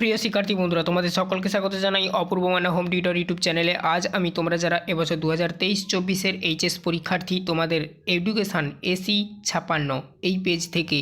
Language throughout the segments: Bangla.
প্রিয় শিক্ষার্থী বন্ধুরা, তোমাদের সকলকে স্বাগত জানাই অপূর্ব মানা হোম টিউটর ইউটিউব চ্যানেলে। আজ আমি তোমরা যারা এবছর 2023-24 এইচএস পরীক্ষার্থী, তোমাদের এডুকেশান এসি 56 এই পেজ থেকে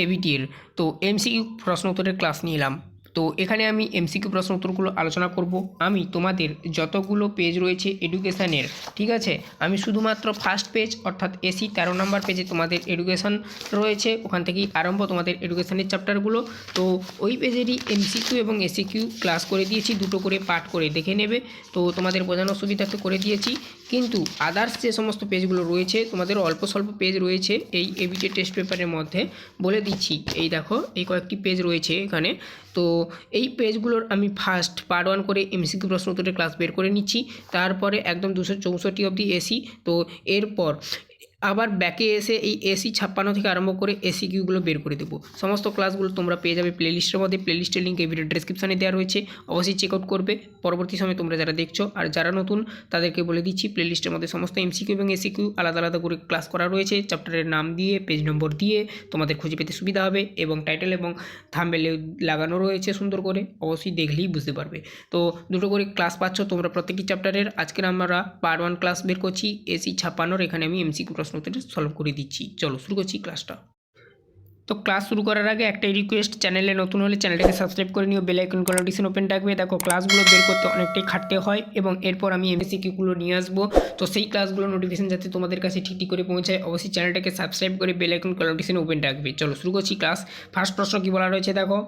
এবিটির তো এমসিকিউ প্রশ্ন উত্তরের ক্লাস নিয়ে এলাম। তো এখানে আমি এমসিকিউ প্রশ্ন উত্তরগুলো আলোচনা করব। আমি তোমাদের যতগুলো পেজ রয়েছে এডুকেশানের, ঠিক আছে, আমি শুধুমাত্র ফার্স্ট পেজ অর্থাৎ এসি 13 নম্বর পেজে তোমাদের এডুকেশান রয়েছে, ওখান থেকেই আরম্ভ তোমাদের এডুকেশানের চ্যাপ্টারগুলো। তো ওই পেজেরই এমসিকিউ এবং এসিকিউ ক্লাস করে দিয়েছি, দুটো করে পাঠ করে দেখে নেবে। তো তোমাদের বোঝানোর সুবিধার্থে করে দিয়েছি, কিন্তু আদার্স যে সমস্ত পেজগুলো রয়েছে তোমাদের অল্প স্বল্প পেজ রয়েছে এই এবিটি টেস্ট পেপারের মধ্যে, বলে দিচ্ছি। এই দেখো, এই কয়েকটি পেজ রয়েছে এখানে। তো এই পেজগুলোর আমি ফার্স্ট পার্ট 1 করে এমসিকিউ প্রশ্ন উত্তরের ক্লাস বের করে নিচ্ছি, তারপরে একদম 264 অবধি এসি। তো এরপর আবার ব্যাকে এসে এই এসি 56 থেকে আরম্ভ করে এসি কিউগুলো বের করে দেবো। সমস্ত ক্লাসগুলো তোমরা পেয়ে যাবে প্লেলিস্টের মধ্যে। প্লেলিস্টের লিঙ্ক এই ভিডিও ডেসক্রিপশানে দেওয়া রয়েছে, অবশ্যই চেক আউট করবে পরবর্তী সময় তোমরা যারা দেখছো। আর যারা নতুন তাদেরকে বলে দিচ্ছি, প্লেলিস্টের মধ্যে সমস্ত এমসিকিউ এবং এসিকিউ আলাদা আলাদা করে ক্লাস করা রয়েছে, চ্যাপ্টারের নাম দিয়ে পেজ নম্বর দিয়ে তোমাদের খুঁজে পেতে সুবিধা হবে, এবং টাইটেল এবং থাম্বনেলে লাগানো রয়েছে সুন্দর করে, অবশ্যই দেখলেই বুঝতে পারবে। তো দুটো করে ক্লাস পাচ্ছ তোমরা প্রত্যেকটি চ্যাপ্টারের। আজকের আমরা পার্ট 1 ক্লাস বের করছি এসি 56, এখানে আমি এমসিকিউ প্রশ্ন উত্তর সলভ করে দিচ্ছি। চলো শুরু করছি ক্লাসটা। তো ক্লাস শুরু করার আগে একটাই রিকোয়েস্ট, চ্যানেলে নতুন হলে চ্যানেলটাকে সাবস্ক্রাইব করে নিও, বেল আইকন নোটিফিকেশন ওপেন থাকবে। দেখো, ক্লাসগুলো বের করতে অনেকটাই খাটতে হয়, এবং এরপর আমি এমসিকিউগুলো নিয়ে আসবো। তো সেই ক্লাসগুলো নোটিফিকেশন যাতে তোমাদের কাছে ঠিকই করে পৌঁছায়, অবশ্যই চ্যানেলটাকে সাবস্ক্রাইব করে বেল আইকন নোটিফিকেশন ওপেন থাকবে। চলো শুরু করছি ক্লাস। ফার্স্ট প্রশ্ন কী বলা রয়েছে দেখো,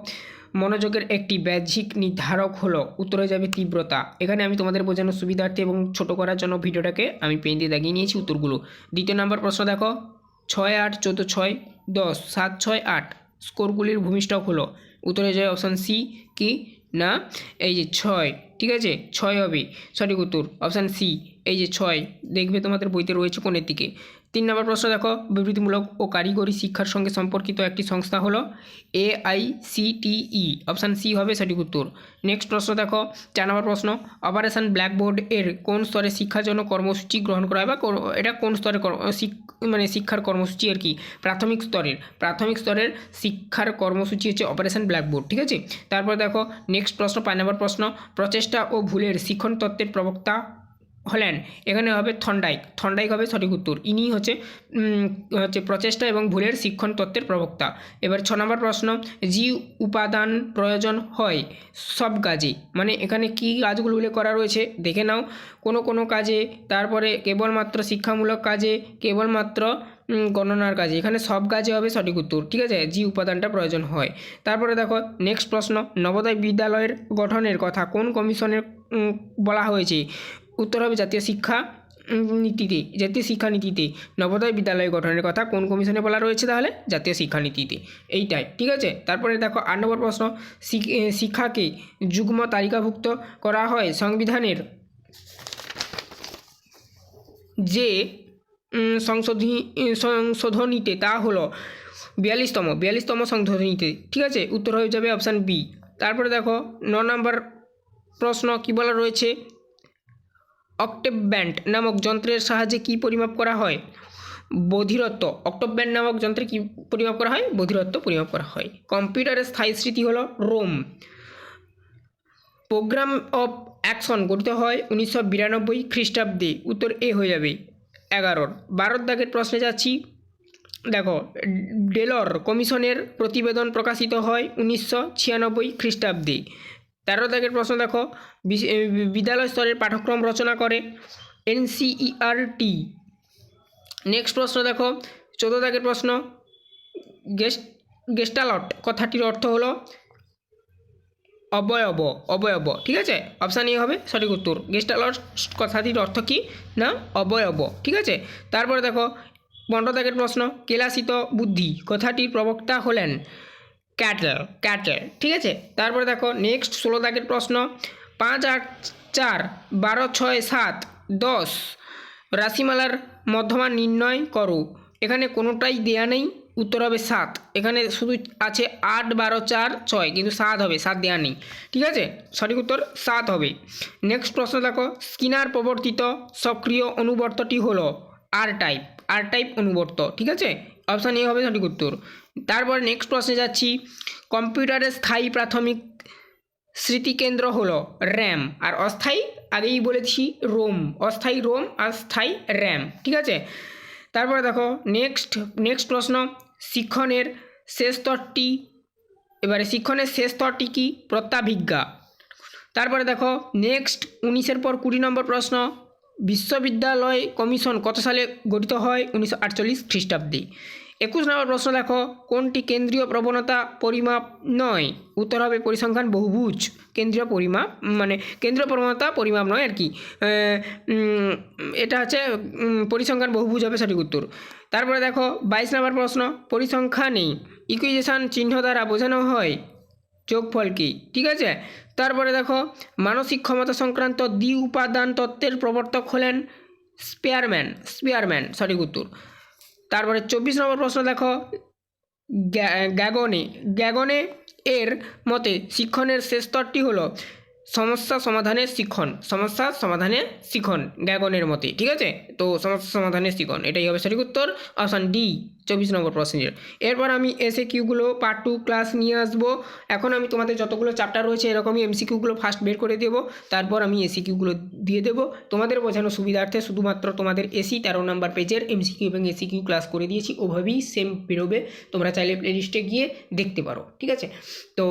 মনোযোগের একটি বাহ্যিক নির্ধারক হলো, উত্তরে যাবে তীব্রতা। এখানে আমি তোমাদের বোঝানোর সুবিধার্থে এবং ছোট করার জন্য ভিডিওটাকে আমি পেন দিয়ে দাগিয়ে নিয়েছি উত্তরগুলো। দ্বিতীয় নম্বর প্রশ্ন দেখো, 6, 8, 14, 6, 10, 7, 6, 8 স্কোরগুলির ভূমিষ্ঠক হলো, উত্তরে যায় অপশান সি। কি না, এই যে 6, ঠিক আছে, 6 হবে সঠিক উত্তর, অপশান সি। এই যে 6 দেখবে তোমাদের বইতে রয়েছে কোণের দিকে। 3 নম্বর প্রশ্ন দেখো, বিবৃতিমূলক ও কারিগরি শিক্ষার সঙ্গে সম্পর্কিত একটি সংস্থা হলো AICTE, অপশান সি হবে সঠিক উত্তর। নেক্সট প্রশ্ন দেখো, 4 নম্বর প্রশ্ন, অপারেশন ব্ল্যাকবোর্ড এর কোন স্তরে শিক্ষার জন্য কর্মসূচি গ্রহণ করা হয়, বা এটা কোন স্তরে মানে শিক্ষার কর্মসূচি আর কি, প্রাথমিক স্তরের শিক্ষার কর্মসূচি হচ্ছে অপারেশন ব্ল্যাকবোর্ড, ঠিক আছে। তারপর দেখো নেক্সট প্রশ্ন, 5 নম্বর প্রশ্ন, প্রচেষ্টা ও ভুলের শিক্ষণ তত্ত্বের প্রবক্তা হলেন, এখানে হবে থর্নডাইক হবে সঠিক উত্তর। ইনি হচ্ছে প্রচেষ্টা এবং ভুলের শিক্ষণ তত্ত্বের প্রবক্তা। এবার 6 নম্বর প্রশ্ন, যে উপাদান প্রয়োজন হয় সব কাজে, মানে এখানে কি কাজগুলো উল্লেখ করা রয়েছে দেখে নাও। কোনো কাজে, তারপরে কেবলমাত্র শিক্ষামূলক কাজে, কেবলমাত্র গণনার কাজে, এখানে সব কাজে হবে সঠিক উত্তর, ঠিক আছে, যে উপাদানটা প্রয়োজন হয়। তারপরে দেখো নেক্সট প্রশ্ন, নবোদয় বিদ্যালয়ের গঠনের কথা কোন কমিশনের বলা হয়েছে, উত্তর হবে জাতীয় শিক্ষানীতিতে। নবোদয় বিদ্যালয় গঠনের কথা কোন কমিশনে বলা রয়েছে, তাহলে জাতীয় শিক্ষানীতিতে, এইটাই, ঠিক আছে। তারপরে দেখো 8 নম্বর প্রশ্ন, শিক্ষাকে যুগ্ম তালিকাভুক্ত করা হয় সংবিধানের যে সংশোধনীতে, তা হলো 42তম সংশোধনীতে, ঠিক আছে, উত্তর হয়ে যাবে অপশান বি। তারপরে দেখো 9 নম্বর প্রশ্ন কি বলা রয়েছে, অক্টেভ ব্যান্ড নামক যন্ত্রের সাহায্যে কি পরিমাপ করা হয়, বধিরত্ব। অক্টেভ ব্যান্ড নামক যন্ত্রে কি পরিমাপ করা হয়, বধিরত্ব পরিমাপ করা হয়। কম্পিউটারের স্থায়ী স্মৃতি হলো রোম। প্রোগ্রাম অফ অ্যাকশন গঠিত হয় 1992 খ্রিস্টাব্দে, উত্তর এ হয়ে যাবে 11। 12 দাগের প্রশ্নে যাচ্ছি, দেখো, ডেলর কমিশনের প্রতিবেদন প্রকাশিত হয় 1996 খ্রিস্টাব্দে। 13 দাগের প্রশ্ন দেখো, বিদ্যালয় স্তরের পাঠ্যক্রম রচনা করে NCERT। নেক্সট প্রশ্ন দেখো 14 দাগের প্রশ্ন, গেস্টালট কথাটির অর্থ হলো অবয়ব, ঠিক আছে, অপশান এ হবে সঠিক উত্তর। গেস্টালট কথাটির অর্থ কি না, অবয়ব, ঠিক আছে। তারপরে দেখো 15 দাগের প্রশ্ন, কেলাসিত বুদ্ধি কথাটির প্রবক্তা হলেন ক্যাটেল, ঠিক আছে। তারপরে দেখো নেক্সট 16 দাগের প্রশ্ন, 5, 8, 4, 12, 6, 7, 10 রাশিমালার মধ্যমান নির্ণয় করো, এখানে কোনোটাই দেয়া নেই, উত্তর হবে 7। এখানে শুধু আছে 8, 12, 4, 6, কিন্তু 7 হবে, 7 দেওয়া নেই, ঠিক আছে, সঠিক উত্তর 7 হবে। নেক্সট প্রশ্ন দেখো, স্কিনার প্রবর্তিত সক্রিয় অনুবর্তটি হলো আর টাইপ অনুবর্ত, ঠিক আছে, অপশান এ হবে সঠিক উত্তর। তারপর নেক্সট প্রশ্নে যাচ্ছি, কম্পিউটারের স্থায়ী প্রাথমিক স্মৃতিকেন্দ্র হলো র্যাম, আর অস্থায়ী আগেই বলেছি রোম, অস্থায়ী রোম আর স্থায়ী র্যাম, ঠিক আছে। তারপরে দেখো নেক্সট প্রশ্ন, শিক্ষণের শেষ স্তরটি, এবারে শিক্ষণের শেষ স্তরটি কি? প্রত্যাভিজ্ঞা। তারপরে দেখো নেক্সট 19-এর পর 20 নম্বর প্রশ্ন, বিশ্ববিদ্যালয় কমিশন কত সালে গঠিত হয়? 1948 খ্রিস্টাব্দে। 21 নম্বর প্রশ্ন দেখো, কোনটি কেন্দ্রীয় প্রবণতা পরিমাপ নয়? উত্তর হবে পরিসংখ্যান বহুভুজ। কেন্দ্রীয় পরিমাপ মানে কেন্দ্রীয় প্রবণতা পরিমাপ নয় আর কি, এটা হচ্ছে পরিসংখ্যান বহুভুজ হবে সঠিক উত্তর। তারপরে দেখো 22 নম্বর প্রশ্ন, পরিসংখ্যানে ইকুইজেশন চিহ্ন দ্বারা বোঝানো হয় যোগফল কি? ঠিক আছে। তারপরে দেখো মানসিক ক্ষমতা সংক্রান্ত দ্বি উপাদান তত্ত্বের প্রবর্তক হলেন স্পিয়ারম্যান সঠিক উত্তর। তারপরে 24 নম্বর প্রশ্ন দেখো, গ্যাগনে এর মতে শিক্ষণের শেষ স্তরটি হলো সমস্যা সমাধানের শিখন গ্যাগনের মতে, ঠিক আছে। তো সমস্যা সমাধানের শিখন এটাই হবে সঠিক উত্তর, অপশান ডি 24 নম্বর প্রশ্নের। এরপর আমি এসএকিউগুলো পার্ট 2 ক্লাস নিয়ে আসবো। এখন আমি তোমাদের যতগুলো চ্যাপ্টার রয়েছে এরকমই এমসিকিউগুলো ফার্স্ট বের করে দেবো, তারপর আমি এসিকিউগুলো দিয়ে দেবো তোমাদের বোঝানোর সুবিধার্থে। শুধুমাত্র তোমাদের এসি 13 নম্বর পেজের এমসিকিউ এবং এসিকিউ ক্লাস করে দিয়েছি, ওভাবেই সেম বেরোবে, তোমরা চাইলে প্লেলিস্টে গিয়ে দেখতে পারো, ঠিক আছে। তো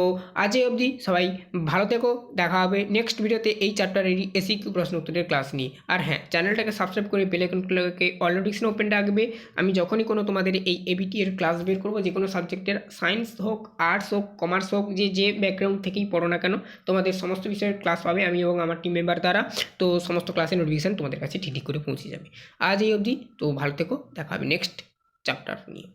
আজ এই অবধি, সবাই ভালো থেকো, দেখা হবে নেক্সট ভিডিওতে এই চ্যাপ্টারেরই এসিকিউ প্রশ্ন উত্তরের ক্লাস নিয়ে। আর হ্যাঁ, চ্যানেলটাকে সাবস্ক্রাইব করে বেল আইকনটাকে অল নোটিফিকেশন ওপেন রাখবে। আমি যখনই কোনো তোমাদের এই এবিটি এর ক্লাস বের করবো, যে কোনো সাবজেক্টের, সায়েন্স হোক, আর্টস হোক, কমার্স হোক, যে ব্যাকগ্রাউন্ড থেকেই পড়ো না কেন, তোমাদের সমস্ত বিষয়ের ক্লাস পাবে আমি এবং আমার টিম মেম্বার দ্বারা। তো সমস্ত ক্লাসের নোটিফিকেশান তোমাদের কাছে ঠিক করে পৌঁছে যাবে। আজ এই অবধি, তো ভালো থেকো, দেখা হবে নেক্সট চ্যাপ্টার নিয়ে।